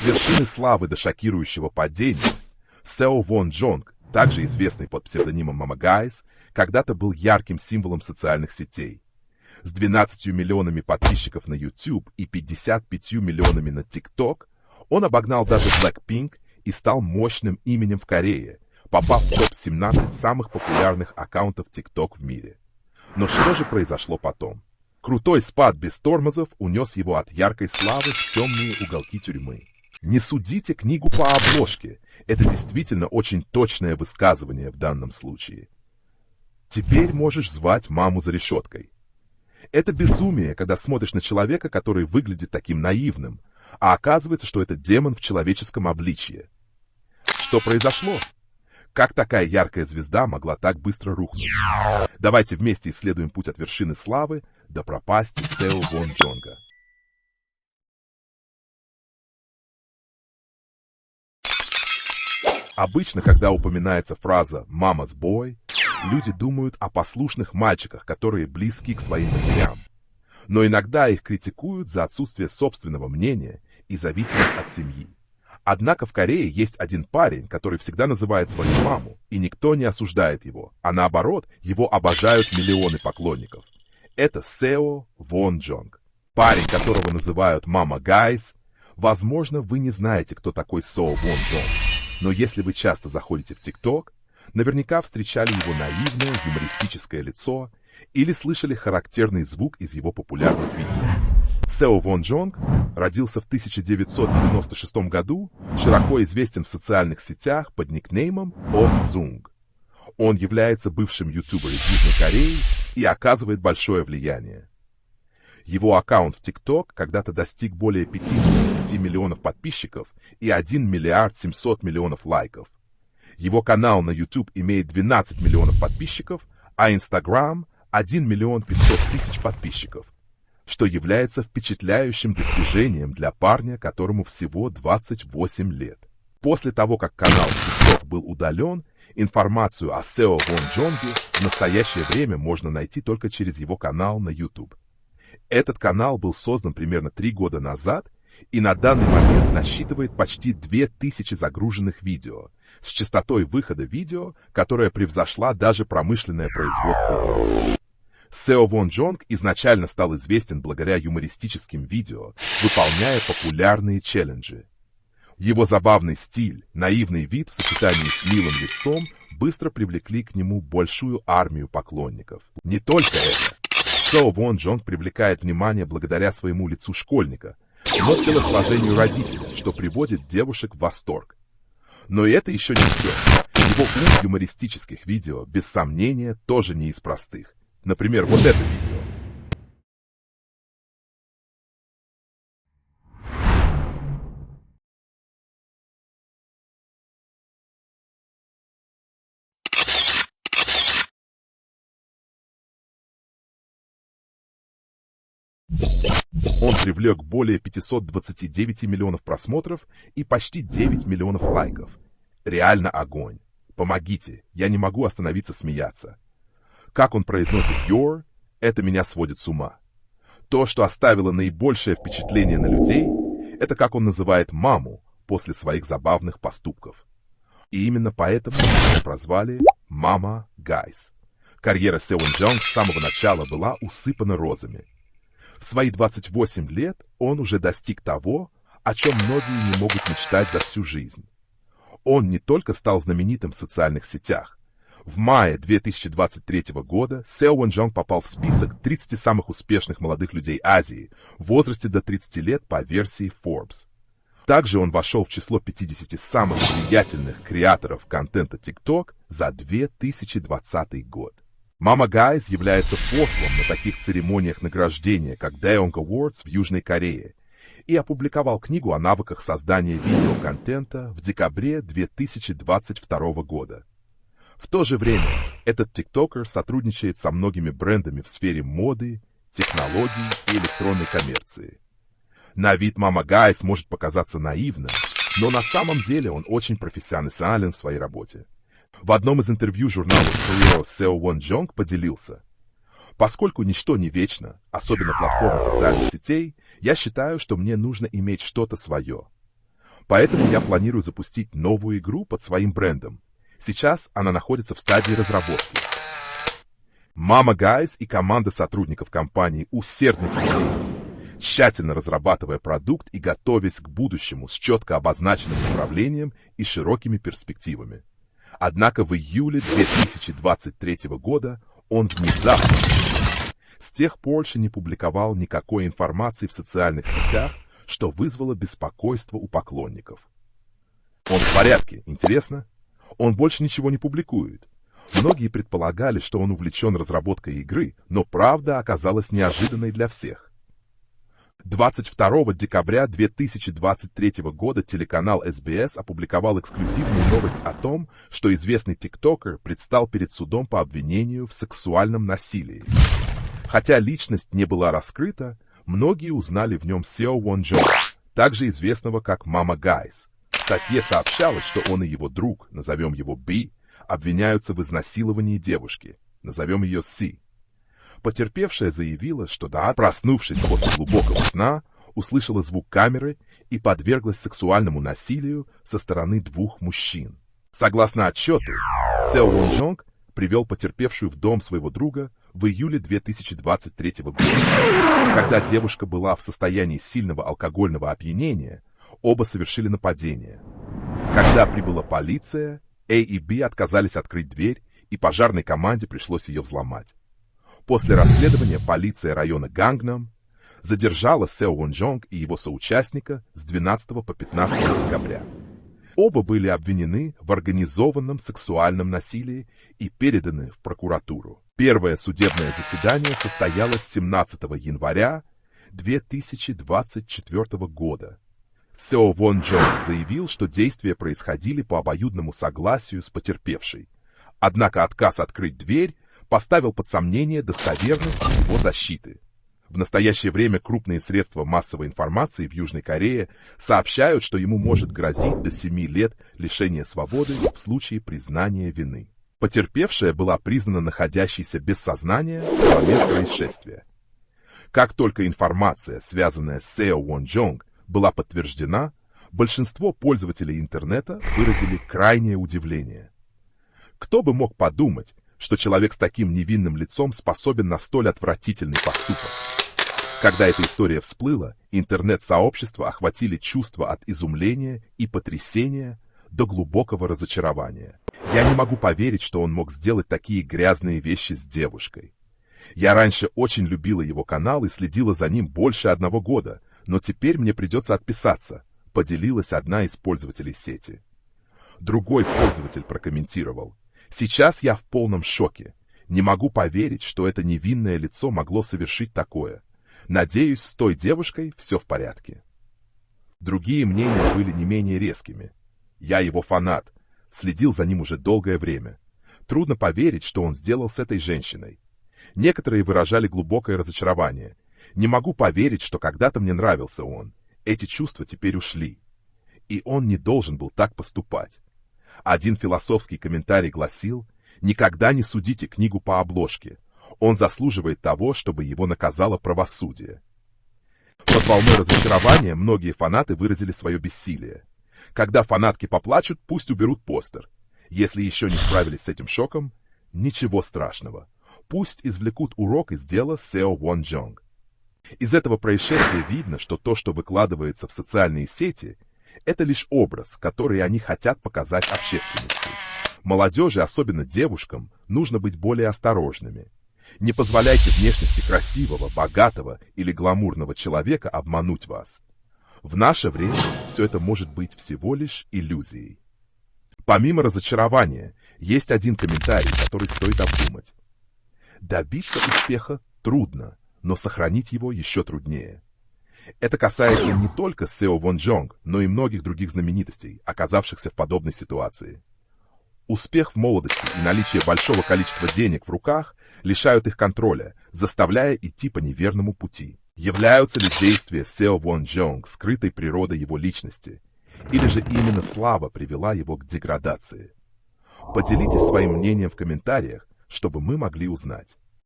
вершины славы до шокирующего падения, Сео Вон Джонг, также известный под псевдонимом Mama Guys, когда-то был ярким символом социальных сетей. С 12 миллионами подписчиков на YouTube и 55 миллионами на TikTok он обогнал даже Blackpink и стал мощным именем в Корее, попав в топ-17 самых популярных аккаунтов TikTok в мире. Но что же произошло потом? Крутой спад без тормозов унес его от яркой славы в темные уголки тюрьмы. Не судите книгу по обложке, это действительно очень точное высказывание в данном случае. Теперь можешь звать маму за решеткой. Это безумие, когда смотришь на человека, который выглядит таким наивным, а оказывается, что это демон в человеческом обличье. Что произошло? Как такая яркая звезда могла так быстро рухнуть? Давайте вместе исследуем путь от вершины славы до пропасти Сео Вон Джонга. Обычно, когда упоминается фраза «mama's boy», люди думают о послушных мальчиках, которые близки к своим матерям. Но иногда их критикуют за отсутствие собственного мнения и зависимость от семьи. Однако в Корее есть один парень, который всегда называет свою маму, и никто не осуждает его, а наоборот, его обожают миллионы поклонников. Это Сео Вон Джонг, парень, которого называют Mama Guys. Возможно, вы не знаете, кто такой Сео Вон Джонг, но если вы часто заходите в TikTok, наверняка встречали его наивное юмористическое лицо или слышали характерный звук из его популярных видео. Сео Вон Джонг родился в 1996 году, широко известен в социальных сетях под никнеймом Ох-Зунг. Он является бывшим ютубером из Южной Кореи и оказывает большое влияние. Его аккаунт в TikTok когда-то достиг более 55 миллионов подписчиков и 1 миллиард 700 миллионов лайков. Его канал на YouTube имеет 12 миллионов подписчиков, а Instagram – 1 миллион 500 тысяч подписчиков, что является впечатляющим достижением для парня, которому всего 28 лет. После того, как канал TikTok был удален, информацию о Сео Вон Джонге в настоящее время можно найти только через его канал на YouTube. Этот канал был создан примерно 3 года назад и на данный момент насчитывает почти 2000 загруженных видео, с частотой выхода видео, которая превзошла даже промышленное производство. Сео Вон Джонг изначально стал известен благодаря юмористическим видео, выполняя популярные челленджи. Его забавный стиль, наивный вид в сочетании с милым лицом быстро привлекли к нему большую армию поклонников. Не только это. Сео Вон Джонг привлекает внимание благодаря своему лицу школьника, но телосложению родителей, что приводит девушек в восторг. Но и это еще не все. Его ум юмористических видео, без сомнения, тоже не из простых. Например, вот это видео. Он привлек более 529 миллионов просмотров и почти 9 миллионов лайков. Реально огонь. Помогите, я не могу остановиться смеяться. Как он произносит your, это меня сводит с ума. То, что оставило наибольшее впечатление на людей, это как он называет маму после своих забавных поступков. И именно поэтому его прозвали Mama Guys. Карьера Сео Вон Джонг с самого начала была усыпана розами. В свои 28 лет он уже достиг того, о чем многие не могут мечтать за всю жизнь. Он не только стал знаменитым в социальных сетях. В мае 2023 года Сео Вон Джонг попал в список 30 самых успешных молодых людей Азии в возрасте до 30 лет по версии Forbes. Также он вошел в число 50 самых влиятельных креаторов контента TikTok за 2020 год. Mama Guys является послом на таких церемониях награждения, как Daeong Awards в Южной Корее, и опубликовал книгу о навыках создания видеоконтента в декабре 2022 года. В то же время этот тиктокер сотрудничает со многими брендами в сфере моды, технологий и электронной коммерции. На вид Mama Guys может показаться наивным, но на самом деле он очень профессионален в своей работе. В одном из интервью журналу Career Сео Вон Джонг поделился: «Поскольку ничто не вечно, особенно платформы социальных сетей, я считаю, что мне нужно иметь что-то свое. Поэтому я планирую запустить новую игру под своим брендом. Сейчас она находится в стадии разработки. Mama Guys и команда сотрудников компании усердно трудились, тщательно разрабатывая продукт и готовясь к будущему с четко обозначенным направлением и широкими перспективами. Однако в июле 2023 года он внезапно с тех пор больше не публиковал никакой информации в социальных сетях, что вызвало беспокойство у поклонников. Он в порядке, интересно? Он больше ничего не публикует. Многие предполагали, что он увлечен разработкой игры, но правда оказалась неожиданной для всех. 22 декабря 2023 года телеканал SBS опубликовал эксклюзивную новость о том, что известный тиктокер предстал перед судом по обвинению в сексуальном насилии. Хотя личность не была раскрыта, многие узнали в нем Seo Won Jong, также известного как Mama Guys. В статье сообщалось, что он и его друг, назовем его B, обвиняются в изнасиловании девушки, назовем ее Си. Потерпевшая заявила, что проснувшись после глубокого сна, услышала звук камеры и подверглась сексуальному насилию со стороны двух мужчин. Согласно отчету, Seo Won Jong привел потерпевшую в дом своего друга в июле 2023 года. Когда девушка была в состоянии сильного алкогольного опьянения, оба совершили нападение. Когда прибыла полиция, A и B отказались открыть дверь, и пожарной команде пришлось ее взломать. После расследования полиция района Гангнам задержала Seo Won Jong и его соучастника с 12 по 15 декабря. Оба были обвинены в организованном сексуальном насилии и переданы в прокуратуру. Первое судебное заседание состоялось 17 января 2024 года. Seo Won Jong заявил, что действия происходили по обоюдному согласию с потерпевшей. Однако отказ открыть дверь поставил под сомнение достоверность его защиты. В настоящее время крупные средства массовой информации в Южной Корее сообщают, что ему может грозить до 7 лет лишения свободы в случае признания вины. Потерпевшая была признана находящейся без сознания в момент происшествия. Как только информация, связанная с Seo Won Jong, была подтверждена, большинство пользователей интернета выразили крайнее удивление. Кто бы мог подумать, что человек с таким невинным лицом способен на столь отвратительный поступок? Когда эта история всплыла, интернет-сообщество охватили чувства от изумления и потрясения до глубокого разочарования. Я не могу поверить, что он мог сделать такие грязные вещи с девушкой. Я раньше очень любила его канал и следила за ним больше 1 года, но теперь мне придется отписаться, поделилась одна из пользователей сети. Другой пользователь прокомментировал: «Сейчас я в полном шоке. Не могу поверить, что это невинное лицо могло совершить такое. Надеюсь, с той девушкой все в порядке». Другие мнения были не менее резкими. «Я его фанат, следил за ним уже долгое время. Трудно поверить, что он сделал с этой женщиной». Некоторые выражали глубокое разочарование. «Не могу поверить, что когда-то мне нравился он. Эти чувства теперь ушли. И он не должен был так поступать». Один философский комментарий гласил: «Никогда не судите книгу по обложке. Он заслуживает того, чтобы его наказало правосудие». Под волной разочарования многие фанаты выразили свое бессилие. Когда фанатки поплачут, пусть уберут постер. Если еще не справились с этим шоком, ничего страшного. Пусть извлекут урок из дела Seo Won Jong. Из этого происшествия видно, что то, что выкладывается в социальные сети, это лишь образ, который они хотят показать общественности. Молодежи, особенно девушкам, нужно быть более осторожными. Не позволяйте внешности красивого, богатого или гламурного человека обмануть вас. В наше время все это может быть всего лишь иллюзией. Помимо разочарования, есть один комментарий, который стоит обдумать. Добиться успеха трудно, но сохранить его еще труднее. Это касается не только Seo Won Jong, но и многих других знаменитостей, оказавшихся в подобной ситуации. Успех в молодости и наличие большого количества денег в руках лишают их контроля, заставляя идти по неверному пути. Являются ли действия Seo Won Jong скрытой природой его личности, или же именно слава привела его к деградации? Поделитесь своим мнением в комментариях, чтобы мы могли узнать.